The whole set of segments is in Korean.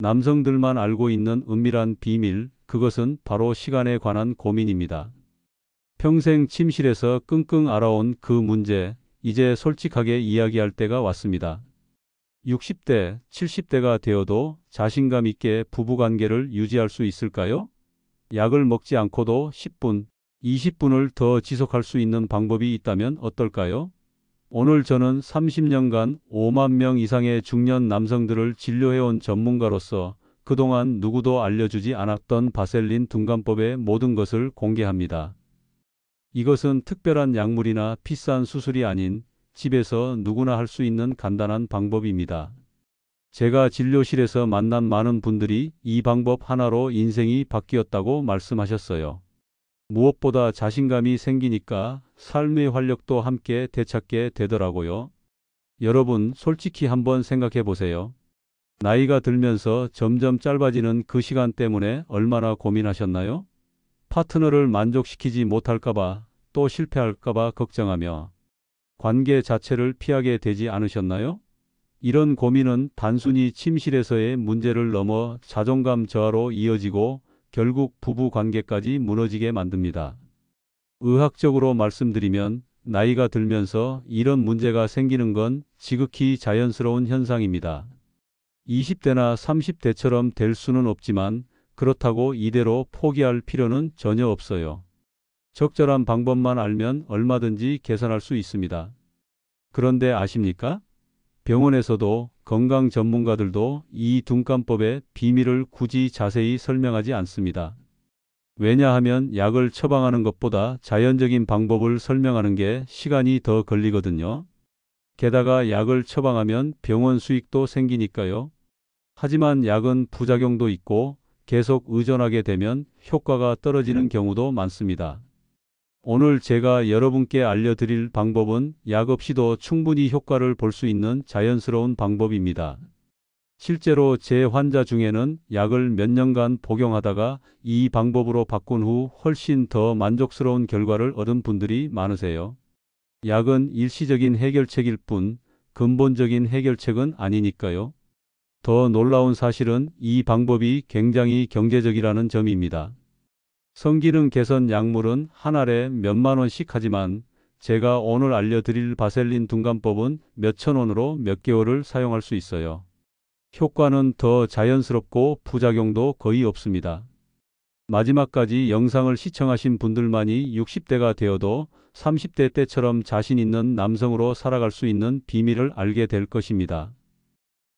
남성들만 알고 있는 은밀한 비밀, 그것은 바로 시간에 관한 고민입니다. 평생 침실에서 끙끙 앓아온 그 문제, 이제 솔직하게 이야기할 때가 왔습니다. 60대, 70대가 되어도 자신감 있게 부부관계를 유지할 수 있을까요? 약을 먹지 않고도 10분, 20분을 더 지속할 수 있는 방법이 있다면 어떨까요? 오늘 저는 30년간 5만 명 이상의 중년 남성들을 진료해온 전문가로서 그동안 누구도 알려주지 않았던 바셀린 둔감법의 모든 것을 공개합니다. 이것은 특별한 약물이나 비싼 수술이 아닌 집에서 누구나 할 수 있는 간단한 방법입니다. 제가 진료실에서 만난 많은 분들이 이 방법 하나로 인생이 바뀌었다고 말씀하셨어요. 무엇보다 자신감이 생기니까 삶의 활력도 함께 되찾게 되더라고요. 여러분, 솔직히 한번 생각해 보세요. 나이가 들면서 점점 짧아지는 그 시간 때문에 얼마나 고민하셨나요? 파트너를 만족시키지 못할까봐, 또 실패할까봐 걱정하며 관계 자체를 피하게 되지 않으셨나요? 이런 고민은 단순히 침실에서의 문제를 넘어 자존감 저하로 이어지고 결국 부부 관계까지 무너지게 만듭니다. 의학적으로 말씀드리면 나이가 들면서 이런 문제가 생기는 건 지극히 자연스러운 현상입니다. 20대나 30대처럼 될 수는 없지만 그렇다고 이대로 포기할 필요는 전혀 없어요. 적절한 방법만 알면 얼마든지 개선할 수 있습니다. 그런데 아십니까? 병원에서도 건강 전문가들도 이 둔감법의 비밀을 굳이 자세히 설명하지 않습니다. 왜냐하면 약을 처방하는 것보다 자연적인 방법을 설명하는 게 시간이 더 걸리거든요. 게다가 약을 처방하면 병원 수익도 생기니까요. 하지만 약은 부작용도 있고 계속 의존하게 되면 효과가 떨어지는 경우도 많습니다. 오늘 제가 여러분께 알려드릴 방법은 약 없이도 충분히 효과를 볼 수 있는 자연스러운 방법입니다. 실제로 제 환자 중에는 약을 몇 년간 복용하다가 이 방법으로 바꾼 후 훨씬 더 만족스러운 결과를 얻은 분들이 많으세요. 약은 일시적인 해결책일 뿐 근본적인 해결책은 아니니까요. 더 놀라운 사실은 이 방법이 굉장히 경제적이라는 점입니다. 성기능 개선 약물은 한 알에 몇만 원씩 하지만 제가 오늘 알려드릴 바셀린 둔감법은 몇천 원으로 몇 개월을 사용할 수 있어요. 효과는 더 자연스럽고 부작용도 거의 없습니다. 마지막까지 영상을 시청하신 분들만이 60대가 되어도 30대 때처럼 자신 있는 남성으로 살아갈 수 있는 비밀을 알게 될 것입니다.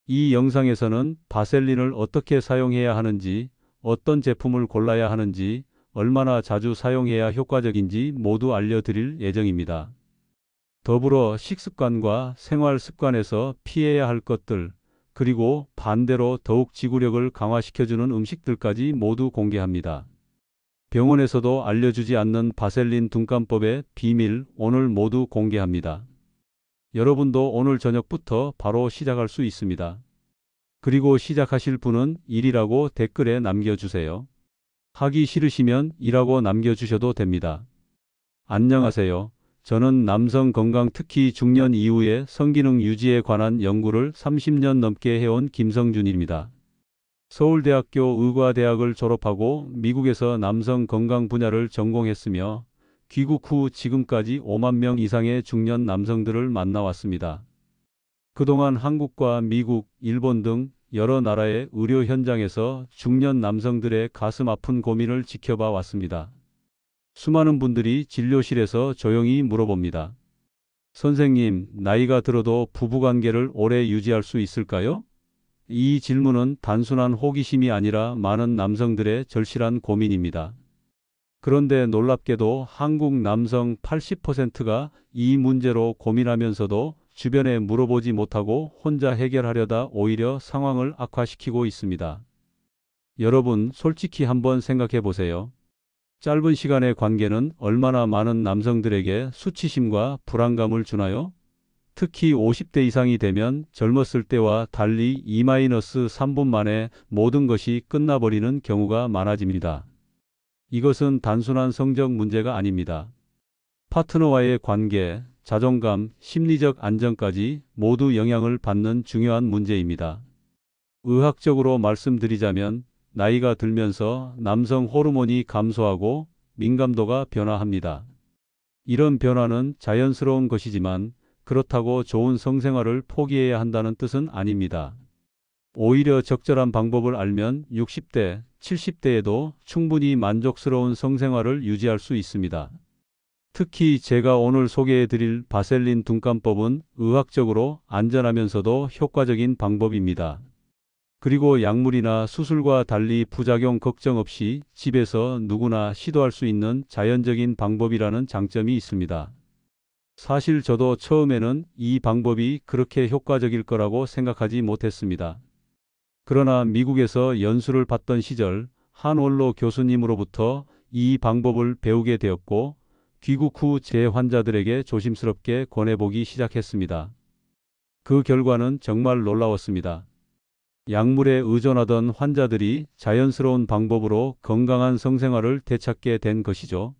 이 영상에서는 바셀린을 어떻게 사용해야 하는지, 어떤 제품을 골라야 하는지, 얼마나 자주 사용해야 효과적인지 모두 알려드릴 예정입니다. 더불어 식습관과 생활 습관에서 피해야 할 것들, 그리고 반대로 더욱 지구력을 강화시켜주는 음식들까지 모두 공개합니다. 병원에서도 알려주지 않는 바셀린 둔감법의 비밀 오늘 모두 공개합니다. 여러분도 오늘 저녁부터 바로 시작할 수 있습니다. 그리고 시작하실 분은 1이라고 댓글에 남겨주세요. 하기 싫으시면 2라고 남겨주셔도 됩니다. 안녕하세요. 저는 남성 건강 특히 중년 이후의 성기능 유지에 관한 연구를 30년 넘게 해온 김성준입니다. 서울대학교 의과대학을 졸업하고 미국에서 남성 건강 분야를 전공했으며 귀국 후 지금까지 5만 명 이상의 중년 남성들을 만나왔습니다. 그동안 한국과 미국, 일본 등 여러 나라의 의료 현장에서 중년 남성들의 가슴 아픈 고민을 지켜봐 왔습니다. 수많은 분들이 진료실에서 조용히 물어봅니다. 선생님, 나이가 들어도 부부관계를 오래 유지할 수 있을까요? 이 질문은 단순한 호기심이 아니라 많은 남성들의 절실한 고민입니다. 그런데 놀랍게도 한국 남성 80%가 이 문제로 고민하면서도 주변에 물어보지 못하고 혼자 해결하려다 오히려 상황을 악화시키고 있습니다. 여러분, 솔직히 한번 생각해 보세요. 짧은 시간의 관계는 얼마나 많은 남성들에게 수치심과 불안감을 주나요? 특히 50대 이상이 되면 젊었을 때와 달리 2-3분 만에 모든 것이 끝나버리는 경우가 많아집니다. 이것은 단순한 성적 문제가 아닙니다. 파트너와의 관계, 자존감, 심리적 안정까지 모두 영향을 받는 중요한 문제입니다. 의학적으로 말씀드리자면 나이가 들면서 남성 호르몬이 감소하고 민감도가 변화합니다. 이런 변화는 자연스러운 것이지만 그렇다고 좋은 성생활을 포기해야 한다는 뜻은 아닙니다. 오히려 적절한 방법을 알면 60대, 70대에도 충분히 만족스러운 성생활을 유지할 수 있습니다. 특히 제가 오늘 소개해 드릴 바셀린 dun감법은 의학적으로 안전하면서도 효과적인 방법입니다. 그리고 약물이나 수술과 달리 부작용 걱정 없이 집에서 누구나 시도할 수 있는 자연적인 방법이라는 장점이 있습니다. 사실 저도 처음에는 이 방법이 그렇게 효과적일 거라고 생각하지 못했습니다. 그러나 미국에서 연수를 받던 시절 한 원로 교수님으로부터 이 방법을 배우게 되었고 귀국 후 제 환자들에게 조심스럽게 권해보기 시작했습니다. 그 결과는 정말 놀라웠습니다. 약물에 의존하던 환자들이 자연스러운 방법으로 건강한 성생활을 되찾게 된 것이죠.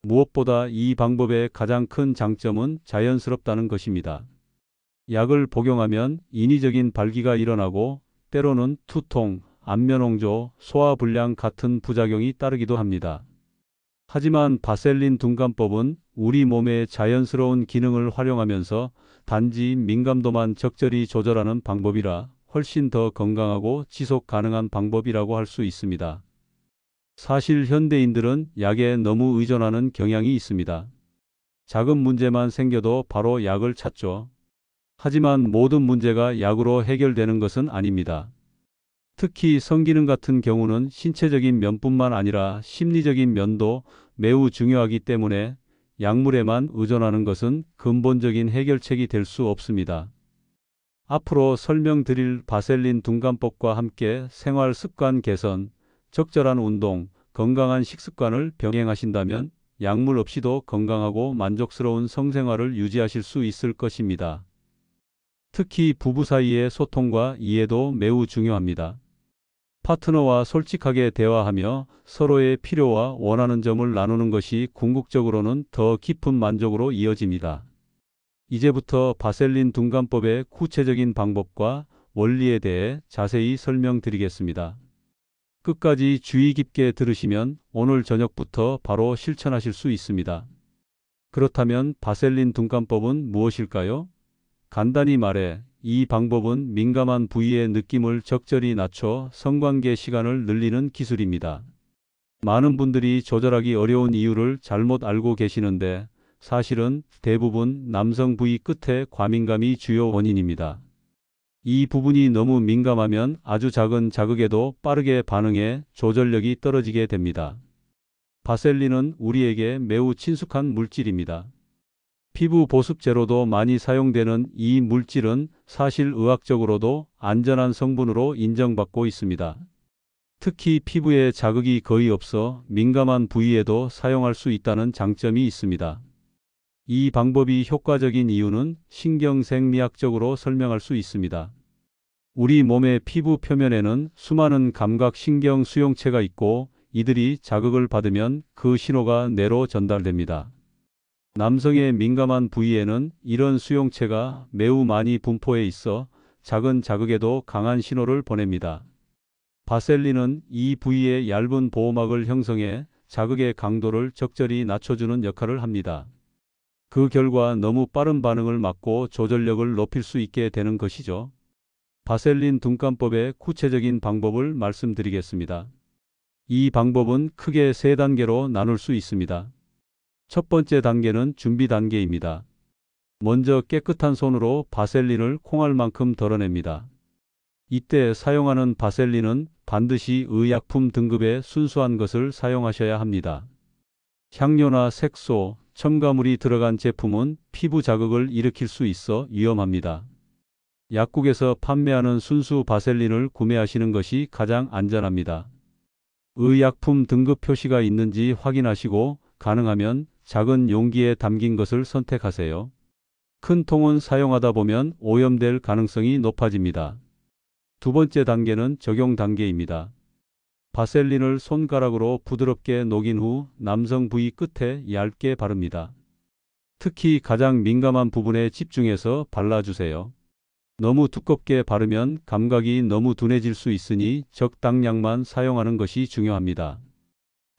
무엇보다 이 방법의 가장 큰 장점은 자연스럽다는 것입니다. 약을 복용하면 인위적인 발기가 일어나고 때로는 투통, 안면홍조, 소화불량 같은 부작용이 따르기도 합니다. 하지만 바셀린 dun감법은 우리 몸의 자연스러운 기능을 활용하면서 단지 민감도만 적절히 조절하는 방법이라 훨씬 더 건강하고 지속 가능한 방법이라고 할 수 있습니다. 사실 현대인들은 약에 너무 의존하는 경향이 있습니다. 작은 문제만 생겨도 바로 약을 찾죠. 하지만 모든 문제가 약으로 해결되는 것은 아닙니다. 특히 성기능 같은 경우는 신체적인 면뿐만 아니라 심리적인 면도 매우 중요하기 때문에 약물에만 의존하는 것은 근본적인 해결책이 될 수 없습니다. 앞으로 설명드릴 바셀린 dun감법과 함께 생활 습관 개선, 적절한 운동, 건강한 식습관을 병행하신다면 약물 없이도 건강하고 만족스러운 성생활을 유지하실 수 있을 것입니다. 특히 부부 사이의 소통과 이해도 매우 중요합니다. 파트너와 솔직하게 대화하며 서로의 필요와 원하는 점을 나누는 것이 궁극적으로는 더 깊은 만족으로 이어집니다. 이제부터 바셀린 dun감법의 구체적인 방법과 원리에 대해 자세히 설명드리겠습니다. 끝까지 주의 깊게 들으시면 오늘 저녁부터 바로 실천하실 수 있습니다. 그렇다면 바셀린 dun감법은 무엇일까요? 간단히 말해 이 방법은 민감한 부위의 느낌을 적절히 낮춰 성관계 시간을 늘리는 기술입니다. 많은 분들이 조절하기 어려운 이유를 잘못 알고 계시는데 사실은 대부분 남성 부위 끝에 과민감이 주요 원인입니다. 이 부분이 너무 민감하면 아주 작은 자극에도 빠르게 반응해 조절력이 떨어지게 됩니다. 바셀린은 우리에게 매우 친숙한 물질입니다. 피부 보습제로도 많이 사용되는 이 물질은 사실 의학적으로도 안전한 성분으로 인정받고 있습니다. 특히 피부에 자극이 거의 없어 민감한 부위에도 사용할 수 있다는 장점이 있습니다. 이 방법이 효과적인 이유는 신경생리학적으로 설명할 수 있습니다. 우리 몸의 피부 표면에는 수많은 감각신경 수용체가 있고 이들이 자극을 받으면 그 신호가 뇌로 전달됩니다. 남성의 민감한 부위에는 이런 수용체가 매우 많이 분포해 있어 작은 자극에도 강한 신호를 보냅니다. 바셀린은 이 부위에 얇은 보호막을 형성해 자극의 강도를 적절히 낮춰주는 역할을 합니다. 그 결과 너무 빠른 반응을 막고 조절력을 높일 수 있게 되는 것이죠. 바셀린 dun감법의 구체적인 방법을 말씀드리겠습니다. 이 방법은 크게 세 단계로 나눌 수 있습니다. 첫 번째 단계는 준비 단계입니다. 먼저 깨끗한 손으로 바셀린을 콩알만큼 덜어냅니다. 이때 사용하는 바셀린은 반드시 의약품 등급의 순수한 것을 사용하셔야 합니다. 향료나 색소, 첨가물이 들어간 제품은 피부 자극을 일으킬 수 있어 위험합니다. 약국에서 판매하는 순수 바셀린을 구매하시는 것이 가장 안전합니다. 의약품 등급 표시가 있는지 확인하시고 가능하면 작은 용기에 담긴 것을 선택하세요. 큰 통은 사용하다 보면 오염될 가능성이 높아집니다. 두 번째 단계는 적용 단계입니다. 바셀린을 손가락으로 부드럽게 녹인 후 남성 부위 끝에 얇게 바릅니다. 특히 가장 민감한 부분에 집중해서 발라주세요. 너무 두껍게 바르면 감각이 너무 둔해질 수 있으니 적당량만 사용하는 것이 중요합니다.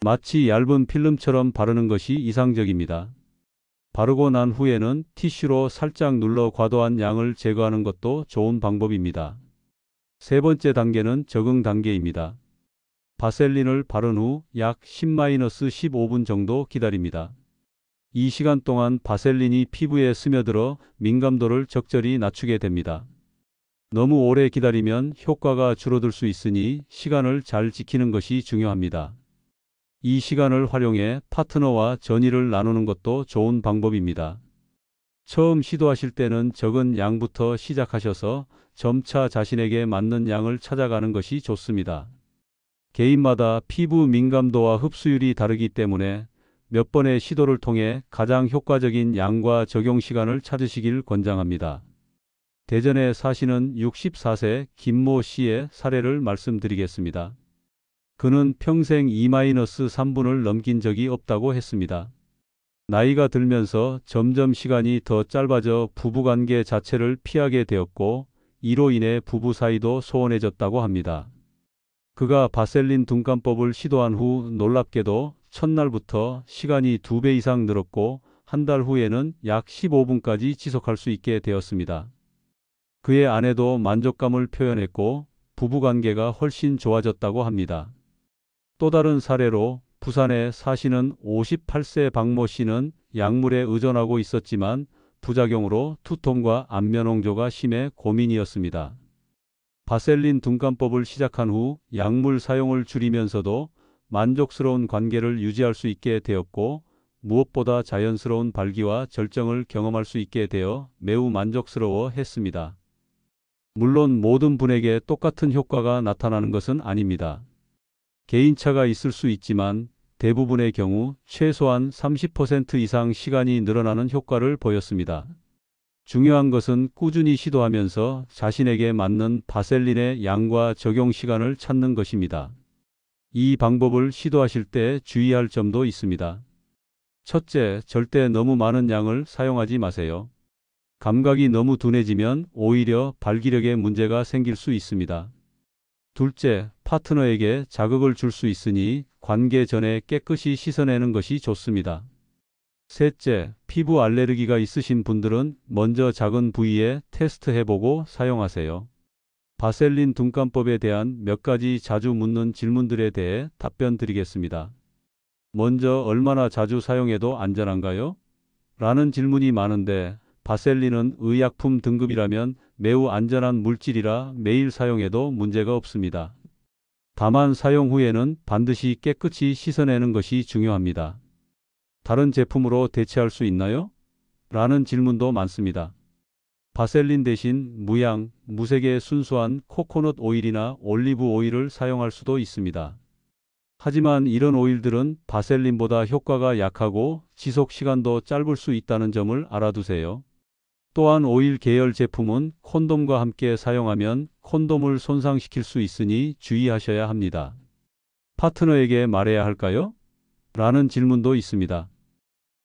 마치 얇은 필름처럼 바르는 것이 이상적입니다. 바르고 난 후에는 티슈로 살짝 눌러 과도한 양을 제거하는 것도 좋은 방법입니다. 세 번째 단계는 적응 단계입니다. 바셀린을 바른 후 약 10-15분 정도 기다립니다. 이 시간 동안 바셀린이 피부에 스며들어 민감도를 적절히 낮추게 됩니다. 너무 오래 기다리면 효과가 줄어들 수 있으니 시간을 잘 지키는 것이 중요합니다. 이 시간을 활용해 파트너와 전의를 나누는 것도 좋은 방법입니다. 처음 시도하실 때는 적은 양부터 시작하셔서 점차 자신에게 맞는 양을 찾아가는 것이 좋습니다. 개인마다 피부 민감도와 흡수율이 다르기 때문에 몇 번의 시도를 통해 가장 효과적인 양과 적용 시간을 찾으시길 권장합니다. 대전에 사시는 64세 김모 씨의 사례를 말씀드리겠습니다. 그는 평생 2-3분을 넘긴 적이 없다고 했습니다. 나이가 들면서 점점 시간이 더 짧아져 부부관계 자체를 피하게 되었고 이로 인해 부부 사이도 소원해졌다고 합니다. 그가 바셀린 dun감법을 시도한 후 놀랍게도 첫날부터 시간이 2배 이상 늘었고 한 달 후에는 약 15분까지 지속할 수 있게 되었습니다. 그의 아내도 만족감을 표현했고 부부관계가 훨씬 좋아졌다고 합니다. 또 다른 사례로 부산에 사시는 58세 박모 씨는 약물에 의존하고 있었지만 부작용으로 두통과 안면홍조가 심해 고민이었습니다. 바셀린 dun감법을 시작한 후 약물 사용을 줄이면서도 만족스러운 관계를 유지할 수 있게 되었고 무엇보다 자연스러운 발기와 절정을 경험할 수 있게 되어 매우 만족스러워 했습니다. 물론 모든 분에게 똑같은 효과가 나타나는 것은 아닙니다. 개인차가 있을 수 있지만 대부분의 경우 최소한 30% 이상 시간이 늘어나는 효과를 보였습니다. 중요한 것은 꾸준히 시도하면서 자신에게 맞는 바셀린의 양과 적용 시간을 찾는 것입니다. 이 방법을 시도하실 때 주의할 점도 있습니다. 첫째, 절대 너무 많은 양을 사용하지 마세요. 감각이 너무 둔해지면 오히려 발기력에 문제가 생길 수 있습니다. 둘째, 파트너에게 자극을 줄 수 있으니 관계 전에 깨끗이 씻어내는 것이 좋습니다. 셋째, 피부 알레르기가 있으신 분들은 먼저 작은 부위에 테스트해보고 사용하세요. 바셀린 dun감법에 대한 몇 가지 자주 묻는 질문들에 대해 답변 드리겠습니다. 먼저 얼마나 자주 사용해도 안전한가요? 라는 질문이 많은데 바셀린은 의약품 등급이라면 매우 안전한 물질이라 매일 사용해도 문제가 없습니다. 다만 사용 후에는 반드시 깨끗이 씻어내는 것이 중요합니다. 다른 제품으로 대체할 수 있나요? 라는 질문도 많습니다. 바셀린 대신 무향, 무색의 순수한 코코넛 오일이나 올리브 오일을 사용할 수도 있습니다. 하지만 이런 오일들은 바셀린보다 효과가 약하고 지속 시간도 짧을 수 있다는 점을 알아두세요. 또한 오일 계열 제품은 콘돔과 함께 사용하면 콘돔을 손상시킬 수 있으니 주의하셔야 합니다. 파트너에게 말해야 할까요? 라는 질문도 있습니다.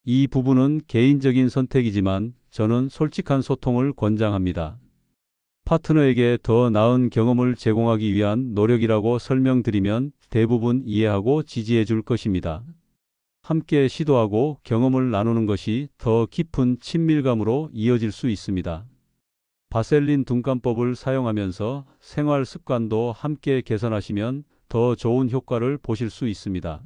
이 부분은 개인적인 선택이지만 저는 솔직한 소통을 권장합니다. 파트너에게 더 나은 경험을 제공하기 위한 노력이라고 설명드리면 대부분 이해하고 지지해 줄 것입니다. 함께 시도하고 경험을 나누는 것이 더 깊은 친밀감으로 이어질 수 있습니다. 바셀린 dun감법을 사용하면서 생활 습관도 함께 개선하시면 더 좋은 효과를 보실 수 있습니다.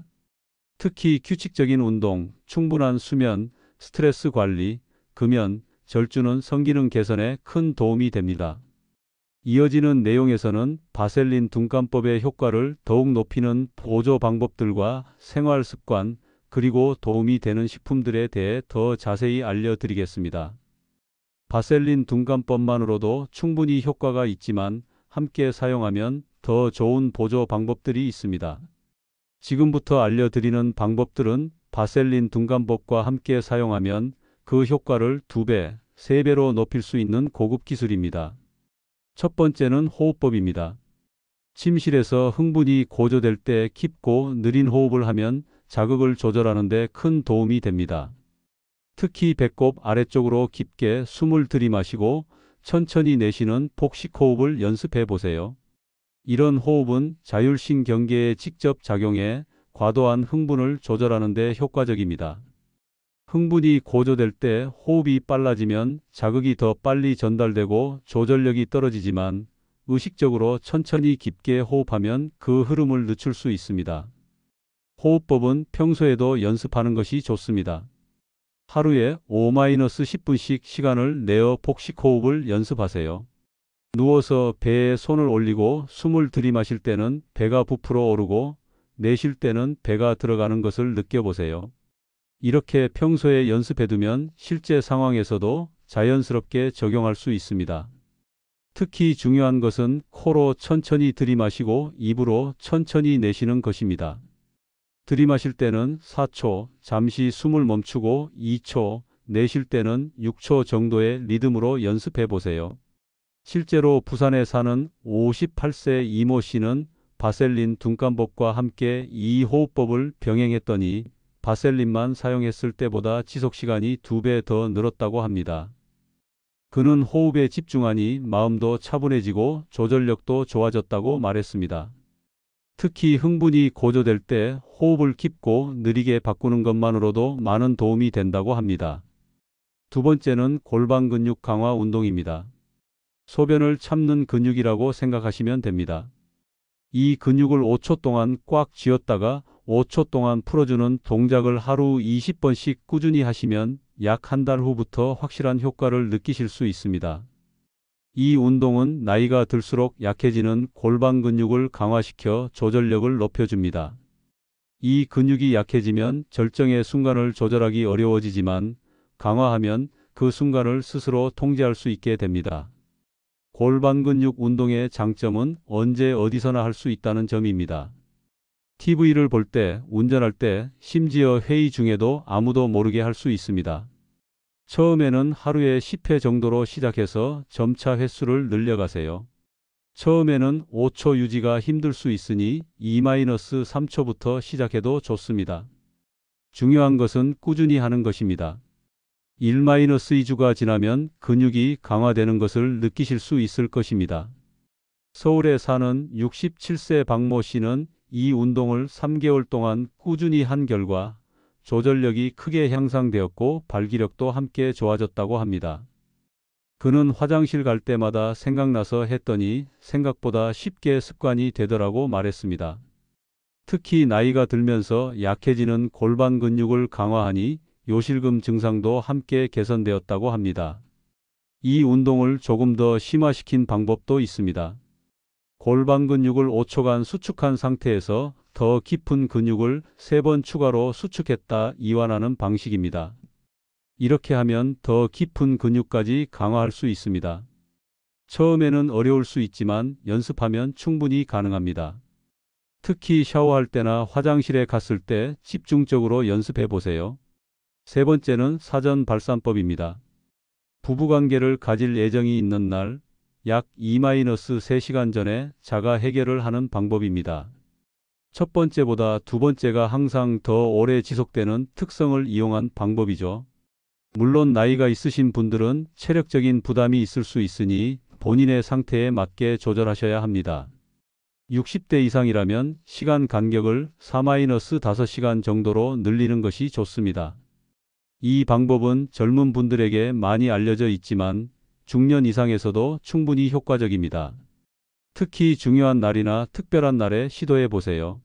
특히 규칙적인 운동, 충분한 수면, 스트레스 관리, 금연, 절주는 성기능 개선에 큰 도움이 됩니다. 이어지는 내용에서는 바셀린 dun감법의 효과를 더욱 높이는 보조 방법들과 생활 습관, 그리고 도움이 되는 식품들에 대해 더 자세히 알려드리겠습니다. 바셀린 dun감법만으로도 충분히 효과가 있지만 함께 사용하면 더 좋은 보조 방법들이 있습니다. 지금부터 알려드리는 방법들은 바셀린 dun감법과 함께 사용하면 그 효과를 2배, 3배로 높일 수 있는 고급 기술입니다. 첫 번째는 호흡법입니다. 침실에서 흥분이 고조될 때 깊고 느린 호흡을 하면 자극을 조절하는 데 큰 도움이 됩니다. 특히 배꼽 아래쪽으로 깊게 숨을 들이마시고 천천히 내쉬는 복식 호흡을 연습해 보세요. 이런 호흡은 자율신 경계에 직접 작용해 과도한 흥분을 조절하는 데 효과적입니다. 흥분이 고조될 때 호흡이 빨라지면 자극이 더 빨리 전달되고 조절력이 떨어지지만 의식적으로 천천히 깊게 호흡하면 그 흐름을 늦출 수 있습니다. 호흡법은 평소에도 연습하는 것이 좋습니다. 하루에 5-10분씩 시간을 내어 복식 호흡을 연습하세요. 누워서 배에 손을 올리고 숨을 들이마실 때는 배가 부풀어 오르고 내쉴 때는 배가 들어가는 것을 느껴보세요. 이렇게 평소에 연습해두면 실제 상황에서도 자연스럽게 적용할 수 있습니다. 특히 중요한 것은 코로 천천히 들이마시고 입으로 천천히 내쉬는 것입니다. 들이마실 때는 4초, 잠시 숨을 멈추고 2초, 내쉴 때는 6초 정도의 리듬으로 연습해 보세요. 실제로 부산에 사는 58세 이모 씨는 바셀린 둔감법과 함께 이 호흡법을 병행했더니 바셀린만 사용했을 때보다 지속시간이 2배 더 늘었다고 합니다. 그는 호흡에 집중하니 마음도 차분해지고 조절력도 좋아졌다고 말했습니다. 특히 흥분이 고조될 때 호흡을 깊고 느리게 바꾸는 것만으로도 많은 도움이 된다고 합니다. 두 번째는 골반 근육 강화 운동입니다. 소변을 참는 근육이라고 생각하시면 됩니다. 이 근육을 5초 동안 꽉 쥐었다가 5초 동안 풀어주는 동작을 하루 20번씩 꾸준히 하시면 약 한 달 후부터 확실한 효과를 느끼실 수 있습니다. 이 운동은 나이가 들수록 약해지는 골반 근육을 강화시켜 조절력을 높여줍니다. 이 근육이 약해지면 절정의 순간을 조절하기 어려워지지만 강화하면 그 순간을 스스로 통제할 수 있게 됩니다. 골반 근육 운동의 장점은 언제 어디서나 할 수 있다는 점입니다. TV를 볼 때, 운전할 때, 심지어 회의 중에도 아무도 모르게 할 수 있습니다. 처음에는 하루에 10회 정도로 시작해서 점차 횟수를 늘려가세요. 처음에는 5초 유지가 힘들 수 있으니 2-3초부터 시작해도 좋습니다. 중요한 것은 꾸준히 하는 것입니다. 1-2주가 지나면 근육이 강화되는 것을 느끼실 수 있을 것입니다. 서울에 사는 67세 박모 씨는 이 운동을 3개월 동안 꾸준히 한 결과 조절력이 크게 향상되었고 발기력도 함께 좋아졌다고 합니다. 그는 화장실 갈 때마다 생각나서 했더니 생각보다 쉽게 습관이 되더라고 말했습니다. 특히 나이가 들면서 약해지는 골반 근육을 강화하니 요실금 증상도 함께 개선되었다고 합니다. 이 운동을 조금 더 심화시킨 방법도 있습니다. 골반 근육을 5초간 수축한 상태에서 더 깊은 근육을 3번 추가로 수축했다 이완하는 방식입니다. 이렇게 하면 더 깊은 근육까지 강화할 수 있습니다. 처음에는 어려울 수 있지만 연습하면 충분히 가능합니다. 특히 샤워할 때나 화장실에 갔을 때 집중적으로 연습해 보세요. 세 번째는 사전 발산법입니다. 부부관계를 가질 예정이 있는 날 약 2-3시간 전에 자가 해결을 하는 방법입니다. 첫 번째보다 두 번째가 항상 더 오래 지속되는 특성을 이용한 방법이죠. 물론 나이가 있으신 분들은 체력적인 부담이 있을 수 있으니 본인의 상태에 맞게 조절하셔야 합니다. 60대 이상이라면 시간 간격을 4-5시간 정도로 늘리는 것이 좋습니다. 이 방법은 젊은 분들에게 많이 알려져 있지만 중년 이상에서도 충분히 효과적입니다. 특히 중요한 날이나 특별한 날에 시도해 보세요.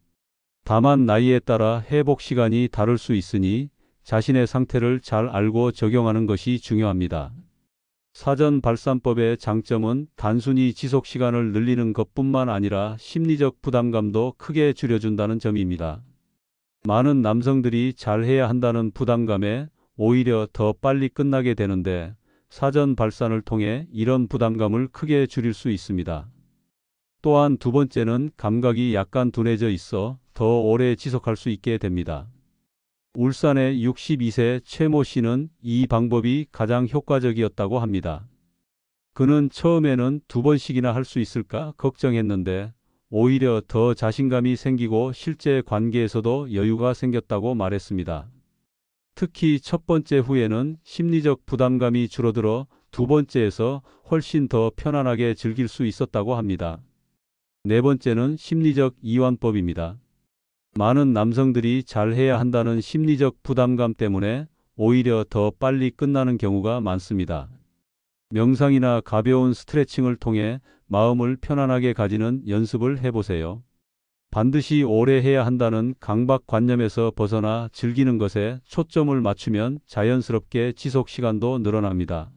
다만 나이에 따라 회복 시간이 다를 수 있으니 자신의 상태를 잘 알고 적용하는 것이 중요합니다. 사전 발산법의 장점은 단순히 지속 시간을 늘리는 것뿐만 아니라 심리적 부담감도 크게 줄여준다는 점입니다. 많은 남성들이 잘해야 한다는 부담감에 오히려 더 빨리 끝나게 되는데 사전 발산을 통해 이런 부담감을 크게 줄일 수 있습니다. 또한 두 번째는 감각이 약간 둔해져 있어 더 오래 지속할 수 있게 됩니다. 울산의 62세 최모 씨는 이 방법이 가장 효과적이었다고 합니다. 그는 처음에는 2번씩이나 할 수 있을까 걱정했는데 오히려 더 자신감이 생기고 실제 관계에서도 여유가 생겼다고 말했습니다. 특히 첫 번째 후에는 심리적 부담감이 줄어들어 두 번째에서 훨씬 더 편안하게 즐길 수 있었다고 합니다. 네 번째는 심리적 이완법입니다. 많은 남성들이 잘해야 한다는 심리적 부담감 때문에 오히려 더 빨리 끝나는 경우가 많습니다. 명상이나 가벼운 스트레칭을 통해 마음을 편안하게 가지는 연습을 해보세요. 반드시 오래 해야 한다는 강박관념에서 벗어나 즐기는 것에 초점을 맞추면 자연스럽게 지속 시간도 늘어납니다.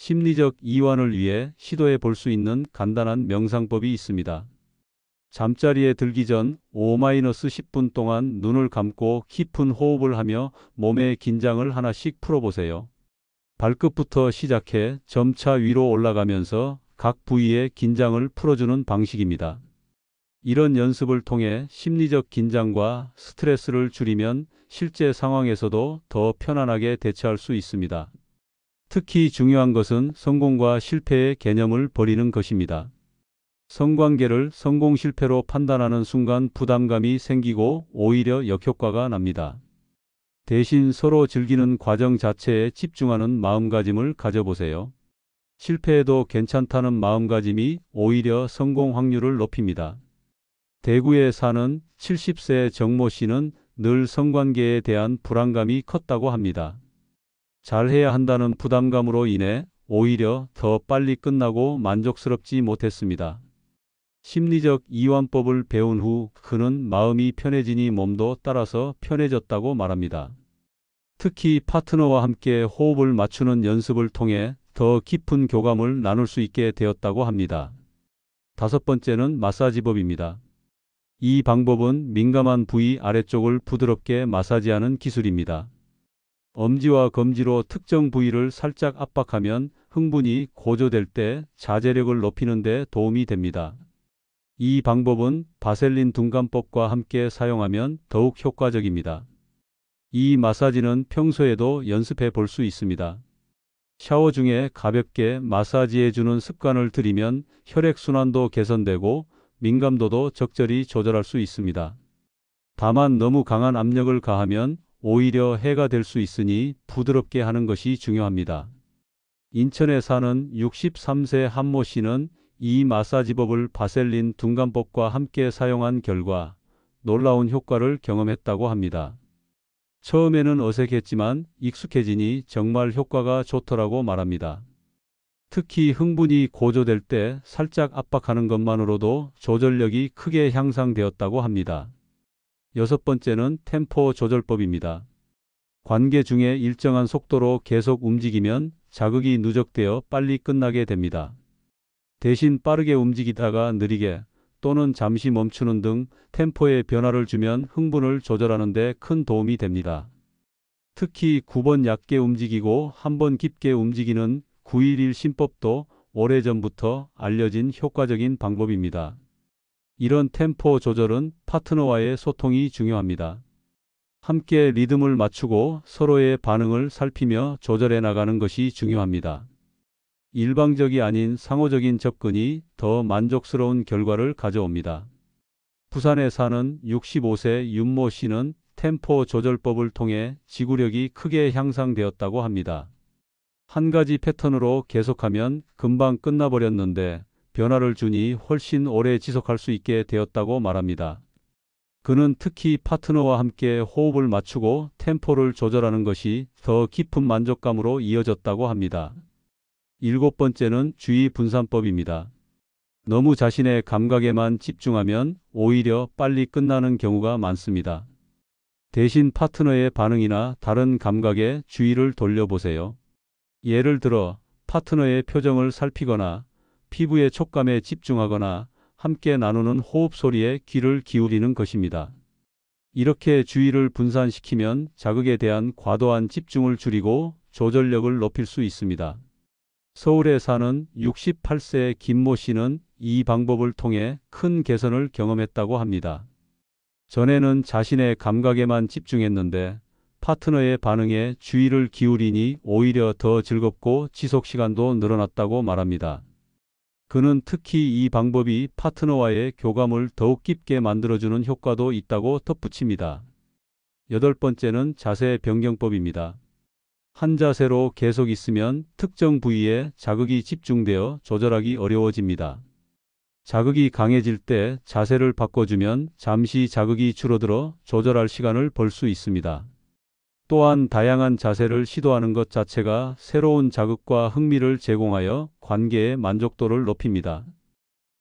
심리적 이완을 위해 시도해 볼 수 있는 간단한 명상법이 있습니다. 잠자리에 들기 전 5-10분 동안 눈을 감고 깊은 호흡을 하며 몸의 긴장을 하나씩 풀어보세요. 발끝부터 시작해 점차 위로 올라가면서 각 부위의 긴장을 풀어주는 방식입니다. 이런 연습을 통해 심리적 긴장과 스트레스를 줄이면 실제 상황에서도 더 편안하게 대처할 수 있습니다. 특히 중요한 것은 성공과 실패의 개념을 버리는 것입니다. 성관계를 성공 실패로 판단하는 순간 부담감이 생기고 오히려 역효과가 납니다. 대신 서로 즐기는 과정 자체에 집중하는 마음가짐을 가져보세요. 실패해도 괜찮다는 마음가짐이 오히려 성공 확률을 높입니다. 대구에 사는 70세 정모 씨는 늘 성관계에 대한 불안감이 컸다고 합니다. 잘해야 한다는 부담감으로 인해 오히려 더 빨리 끝나고 만족스럽지 못했습니다. 심리적 이완법을 배운 후 그는 마음이 편해지니 몸도 따라서 편해졌다고 말합니다. 특히 파트너와 함께 호흡을 맞추는 연습을 통해 더 깊은 교감을 나눌 수 있게 되었다고 합니다. 다섯 번째는 마사지법입니다. 이 방법은 민감한 부위 아래쪽을 부드럽게 마사지하는 기술입니다. 엄지와 검지로 특정 부위를 살짝 압박하면 흥분이 고조될 때 자제력을 높이는 데 도움이 됩니다. 이 방법은 바셀린 둔감법과 함께 사용하면 더욱 효과적입니다. 이 마사지는 평소에도 연습해 볼 수 있습니다. 샤워 중에 가볍게 마사지해 주는 습관을 들이면 혈액순환도 개선되고 민감도도 적절히 조절할 수 있습니다. 다만 너무 강한 압력을 가하면 오히려 해가 될 수 있으니 부드럽게 하는 것이 중요합니다. 인천에 사는 63세 한모 씨는 이 마사지법을 바셀린 둔감법과 함께 사용한 결과 놀라운 효과를 경험했다고 합니다. 처음에는 어색했지만 익숙해지니 정말 효과가 좋더라고 말합니다. 특히 흥분이 고조될 때 살짝 압박하는 것만으로도 조절력이 크게 향상되었다고 합니다. 여섯 번째는 템포 조절법입니다. 관계 중에 일정한 속도로 계속 움직이면 자극이 누적되어 빨리 끝나게 됩니다. 대신 빠르게 움직이다가 느리게 또는 잠시 멈추는 등 템포에 변화를 주면 흥분을 조절하는 데 큰 도움이 됩니다. 특히 9번 얕게 움직이고 1번 깊게 움직이는 911 심법도 오래전부터 알려진 효과적인 방법입니다. 이런 템포 조절은 파트너와의 소통이 중요합니다. 함께 리듬을 맞추고 서로의 반응을 살피며 조절해 나가는 것이 중요합니다. 일방적이 아닌 상호적인 접근이 더 만족스러운 결과를 가져옵니다. 부산에 사는 65세 윤모 씨는 템포 조절법을 통해 지구력이 크게 향상되었다고 합니다. 한 가지 패턴으로 계속하면 금방 끝나버렸는데 변화를 주니 훨씬 오래 지속할 수 있게 되었다고 말합니다. 그는 특히 파트너와 함께 호흡을 맞추고 템포를 조절하는 것이 더 깊은 만족감으로 이어졌다고 합니다. 일곱 번째는 주의 분산법입니다. 너무 자신의 감각에만 집중하면 오히려 빨리 끝나는 경우가 많습니다. 대신 파트너의 반응이나 다른 감각에 주의를 돌려보세요. 예를 들어 파트너의 표정을 살피거나 피부의 촉감에 집중하거나 함께 나누는 호흡 소리에 귀를 기울이는 것입니다. 이렇게 주의를 분산시키면 자극에 대한 과도한 집중을 줄이고 조절력을 높일 수 있습니다. 서울에 사는 68세 김모 씨는 이 방법을 통해 큰 개선을 경험했다고 합니다. 전에는 자신의 감각에만 집중했는데 파트너의 반응에 주의를 기울이니 오히려 더 즐겁고 지속 시간도 늘어났다고 말합니다. 그는 특히 이 방법이 파트너와의 교감을 더욱 깊게 만들어주는 효과도 있다고 덧붙입니다. 여덟 번째는 자세 변경법입니다. 한 자세로 계속 있으면 특정 부위에 자극이 집중되어 조절하기 어려워집니다. 자극이 강해질 때 자세를 바꿔주면 잠시 자극이 줄어들어 조절할 시간을 벌 수 있습니다. 또한 다양한 자세를 시도하는 것 자체가 새로운 자극과 흥미를 제공하여 관계의 만족도를 높입니다.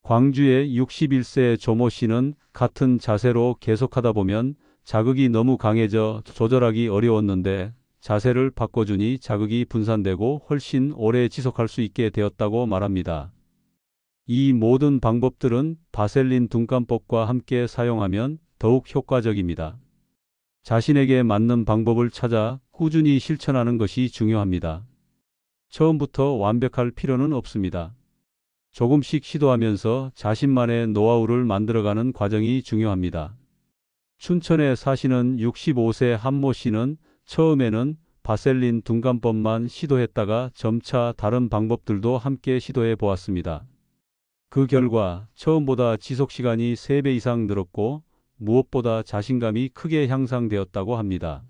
광주의 61세 조모 씨는 같은 자세로 계속하다 보면 자극이 너무 강해져 조절하기 어려웠는데 자세를 바꿔주니 자극이 분산되고 훨씬 오래 지속할 수 있게 되었다고 말합니다. 이 모든 방법들은 바셀린 dun감법과 함께 사용하면 더욱 효과적입니다. 자신에게 맞는 방법을 찾아 꾸준히 실천하는 것이 중요합니다. 처음부터 완벽할 필요는 없습니다. 조금씩 시도하면서 자신만의 노하우를 만들어가는 과정이 중요합니다. 춘천에 사시는 65세 한모 씨는 처음에는 바셀린 dun감법만 시도했다가 점차 다른 방법들도 함께 시도해 보았습니다. 그 결과 처음보다 지속시간이 3배 이상 늘었고 무엇보다 자신감이 크게 향상되었다고 합니다.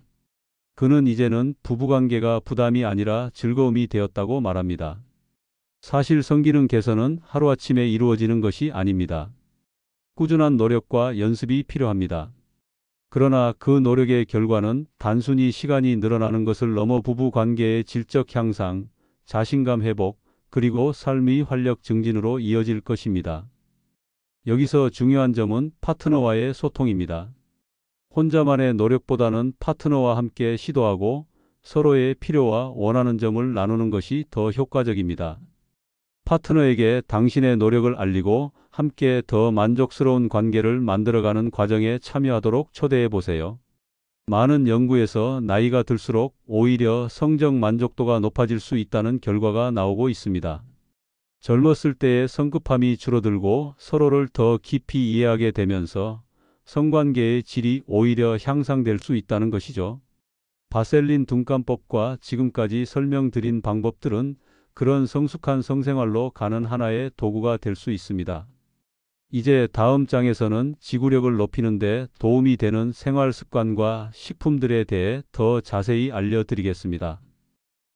그는 이제는 부부관계가 부담이 아니라 즐거움이 되었다고 말합니다. 사실 성기능 개선은 하루아침에 이루어지는 것이 아닙니다. 꾸준한 노력과 연습이 필요합니다. 그러나 그 노력의 결과는 단순히 시간이 늘어나는 것을 넘어 부부관계의 질적 향상, 자신감 회복, 그리고 삶의 활력 증진으로 이어질 것입니다. 여기서 중요한 점은 파트너와의 소통입니다. 혼자만의 노력보다는 파트너와 함께 시도하고 서로의 필요와 원하는 점을 나누는 것이 더 효과적입니다. 파트너에게 당신의 노력을 알리고 함께 더 만족스러운 관계를 만들어가는 과정에 참여하도록 초대해 보세요. 많은 연구에서 나이가 들수록 오히려 성적 만족도가 높아질 수 있다는 결과가 나오고 있습니다. 젊었을 때의 성급함이 줄어들고 서로를 더 깊이 이해하게 되면서 성관계의 질이 오히려 향상될 수 있다는 것이죠. 바셀린 dun감법과 지금까지 설명드린 방법들은 그런 성숙한 성생활로 가는 하나의 도구가 될 수 있습니다. 이제 다음 장에서는 지구력을 높이는 데 도움이 되는 생활 습관과 식품들에 대해 더 자세히 알려드리겠습니다.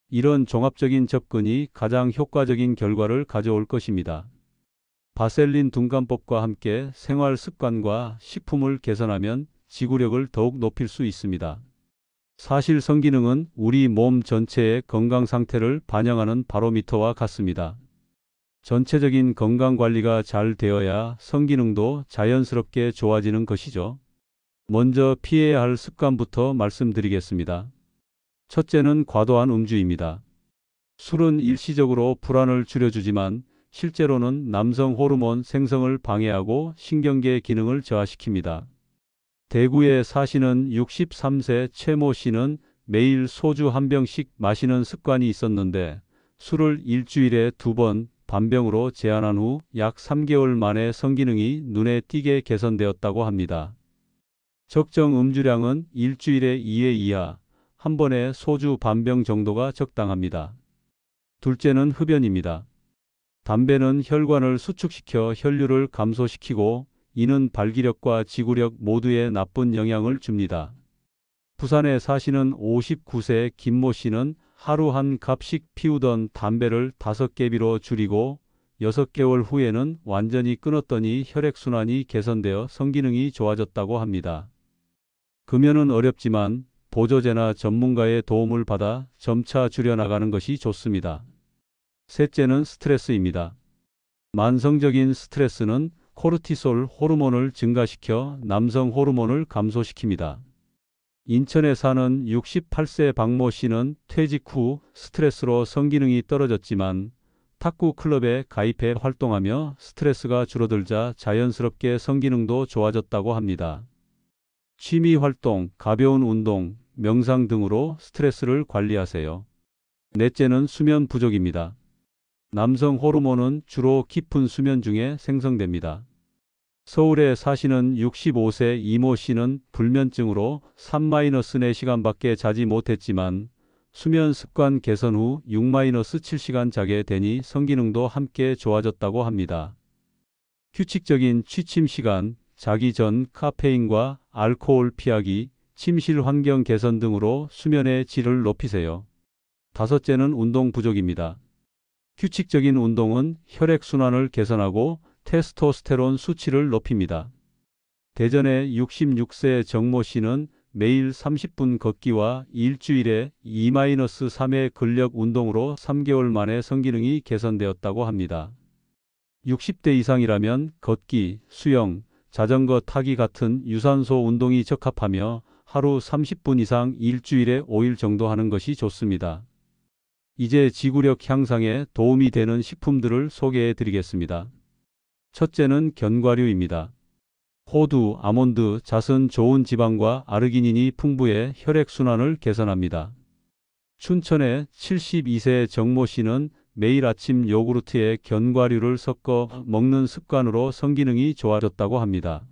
이런 종합적인 접근이 가장 효과적인 결과를 가져올 것입니다. 바셀린 dun감법과 함께 생활 습관과 식품을 개선하면 지구력을 더욱 높일 수 있습니다. 사실 성기능은 우리 몸 전체의 건강 상태를 반영하는 바로미터와 같습니다. 전체적인 건강 관리가 잘 되어야 성기능도 자연스럽게 좋아지는 것이죠. 먼저 피해야 할 습관부터 말씀드리겠습니다. 첫째는 과도한 음주입니다. 술은 일시적으로 불안을 줄여주지만 실제로는 남성 호르몬 생성을 방해하고 신경계 기능을 저하시킵니다. 대구에 사시는 63세 최모 씨는 매일 소주 한 병씩 마시는 습관이 있었는데 술을 일주일에 2번 반병으로 제한한 후 약 3개월 만에 성기능이 눈에 띄게 개선되었다고 합니다. 적정 음주량은 일주일에 2회 이하, 한 번에 소주 반병 정도가 적당합니다. 둘째는 흡연입니다. 담배는 혈관을 수축시켜 혈류를 감소시키고 이는 발기력과 지구력 모두에 나쁜 영향을 줍니다. 부산에 사시는 59세 김모 씨는 하루 한 갑씩 피우던 담배를 5개비로 줄이고 6개월 후에는 완전히 끊었더니 혈액순환이 개선되어 성기능이 좋아졌다고 합니다. 금연은 어렵지만 보조제나 전문가의 도움을 받아 점차 줄여나가는 것이 좋습니다. 셋째는 스트레스입니다. 만성적인 스트레스는 코르티솔 호르몬을 증가시켜 남성 호르몬을 감소시킵니다. 인천에 사는 68세 박모 씨는 퇴직 후 스트레스로 성기능이 떨어졌지만 탁구 클럽에 가입해 활동하며 스트레스가 줄어들자 자연스럽게 성기능도 좋아졌다고 합니다. 취미 활동, 가벼운 운동, 명상 등으로 스트레스를 관리하세요. 넷째는 수면 부족입니다. 남성 호르몬은 주로 깊은 수면 중에 생성됩니다. 서울에 사시는 65세 이모 씨는 불면증으로 3-4시간밖에 자지 못했지만 수면 습관 개선 후 6-7시간 자게 되니 성기능도 함께 좋아졌다고 합니다. 규칙적인 취침 시간, 자기 전 카페인과 알코올 피하기, 침실 환경 개선 등으로 수면의 질을 높이세요. 다섯째는 운동 부족입니다. 규칙적인 운동은 혈액순환을 개선하고 테스토스테론 수치를 높입니다. 대전의 66세 정모 씨는 매일 30분 걷기와 일주일에 2-3회 근력 운동으로 3개월 만에 성기능이 개선되었다고 합니다. 60대 이상이라면 걷기, 수영, 자전거 타기 같은 유산소 운동이 적합하며 하루 30분 이상 일주일에 5일 정도 하는 것이 좋습니다. 이제 지구력 향상에 도움이 되는 식품들을 소개해 드리겠습니다. 첫째는 견과류입니다. 호두, 아몬드, 잣은 좋은 지방과 아르기닌이 풍부해 혈액순환을 개선합니다. 춘천의 72세 정모 씨는 매일 아침 요구르트에 견과류를 섞어 먹는 습관으로 성기능이 좋아졌다고 합니다.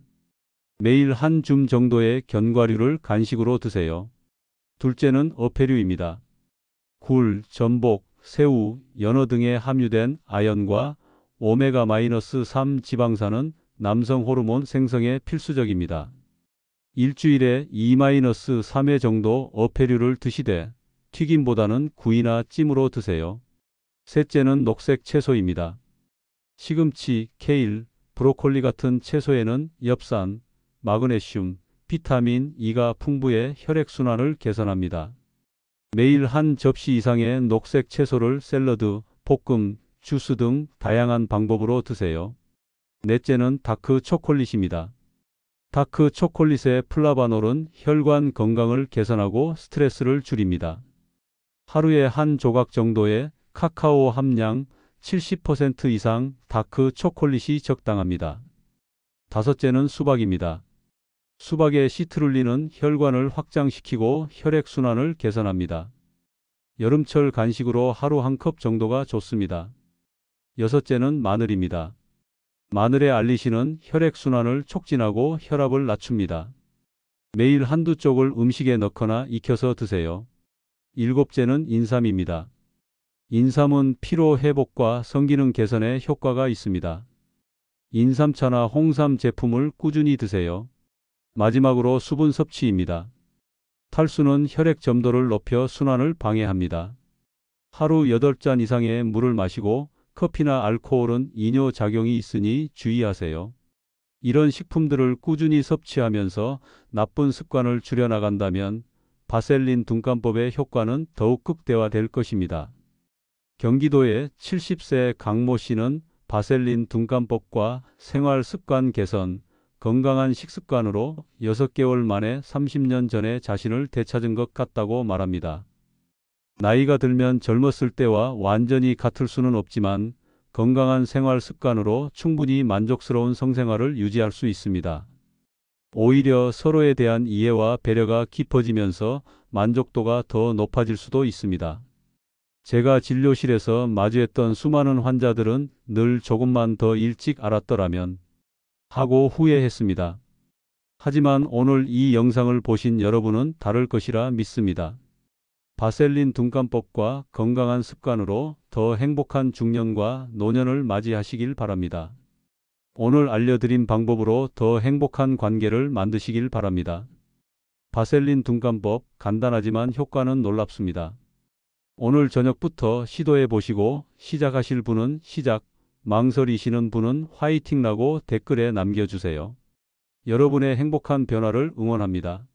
매일 한 줌 정도의 견과류를 간식으로 드세요. 둘째는 어패류입니다. 굴, 전복, 새우, 연어 등에 함유된 아연과 오메가-3 지방산은 남성 호르몬 생성에 필수적입니다. 일주일에 2-3회 정도 어패류를 드시되 튀김보다는 구이나 찜으로 드세요. 셋째는 녹색 채소입니다. 시금치, 케일, 브로콜리 같은 채소에는 엽산, 마그네슘, 비타민 E가 풍부해 혈액순환을 개선합니다. 매일 한 접시 이상의 녹색 채소를 샐러드, 볶음, 주스 등 다양한 방법으로 드세요. 넷째는 다크 초콜릿입니다. 다크 초콜릿의 플라바놀은 혈관 건강을 개선하고 스트레스를 줄입니다. 하루에 한 조각 정도의 카카오 함량 70% 이상 다크 초콜릿이 적당합니다. 다섯째는 수박입니다. 수박의 시트룰린은 혈관을 확장시키고 혈액순환을 개선합니다. 여름철 간식으로 하루 한 컵 정도가 좋습니다. 여섯째는 마늘입니다. 마늘의 알리신은 혈액순환을 촉진하고 혈압을 낮춥니다. 매일 한두 쪽을 음식에 넣거나 익혀서 드세요. 일곱째는 인삼입니다. 인삼은 피로 회복과 성기능 개선에 효과가 있습니다. 인삼차나 홍삼 제품을 꾸준히 드세요. 마지막으로 수분 섭취입니다. 탈수는 혈액 점도를 높여 순환을 방해합니다. 하루 8잔 이상의 물을 마시고 커피나 알코올은 이뇨 작용이 있으니 주의하세요. 이런 식품들을 꾸준히 섭취하면서 나쁜 습관을 줄여나간다면 바셀린 둔감법의 효과는 더욱 극대화될 것입니다. 경기도의 70세 강모 씨는 바셀린 둔감법과 생활 습관 개선, 건강한 식습관으로 6개월 만에 30년 전에 자신을 되찾은 것 같다고 말합니다. 나이가 들면 젊었을 때와 완전히 같을 수는 없지만 건강한 생활 습관으로 충분히 만족스러운 성생활을 유지할 수 있습니다. 오히려 서로에 대한 이해와 배려가 깊어지면서 만족도가 더 높아질 수도 있습니다. 제가 진료실에서 마주했던 수많은 환자들은 늘 조금만 더 일찍 알았더라면 하고 후회했습니다. 하지만 오늘 이 영상을 보신 여러분은 다를 것이라 믿습니다. 바셀린 둔감법과 건강한 습관으로 더 행복한 중년과 노년을 맞이하시길 바랍니다. 오늘 알려드린 방법으로 더 행복한 관계를 만드시길 바랍니다. 바셀린 둔감법 간단하지만 효과는 놀랍습니다. 오늘 저녁부터 시도해 보시고 시작하실 분은 시작, 망설이시는 분은 화이팅라고 댓글에 남겨주세요. 여러분의 행복한 변화를 응원합니다.